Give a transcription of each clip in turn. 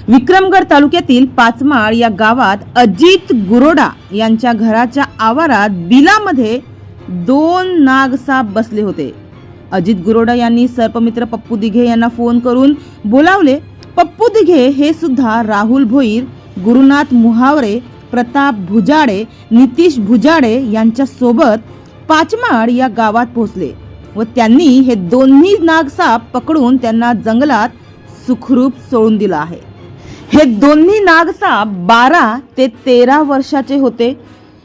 विक्रमगड तालुक्यातील पाचमाळ या गावात अजित गुरोडा यांच्या घराच्या आवारात बिलामध्ये 2 नागसाप बसले होते। अजित गुरोडा यांनी सर्पमित्र पप्पू दिघे यांना फोन करून बोलावले। पप्पू दिघे हे सुद्धा राहुल भोईर, गुरुनाथ मुहावरे, प्रताप भुजाडे, नितीश भुजाडे यांच्या सोबत पाचमाळ या गावात पोहोचले व त्यांनी हे दोन्ही नागसाप पकडून त्यांना जंगलात सुखरूप सोडून दिला आहे। हे दोन्ही नागसाप 12 ते 13 वर्षाचे होते।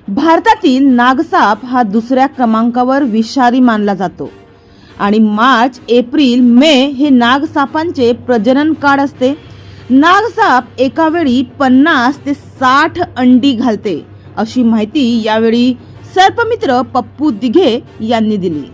भारतातील नागसाप हा दुसऱ्या क्रमांकावर विषारी मानला जातो आणि मार्च, एप्रिल, मे हे नागसापांचे प्रजनन काळ असते। नागसाप एका वेळी 50 ते 60 अंडी घालते, अशी माहिती यावेळी सर्पमित्र पप्पू दिघे यांनी दिली।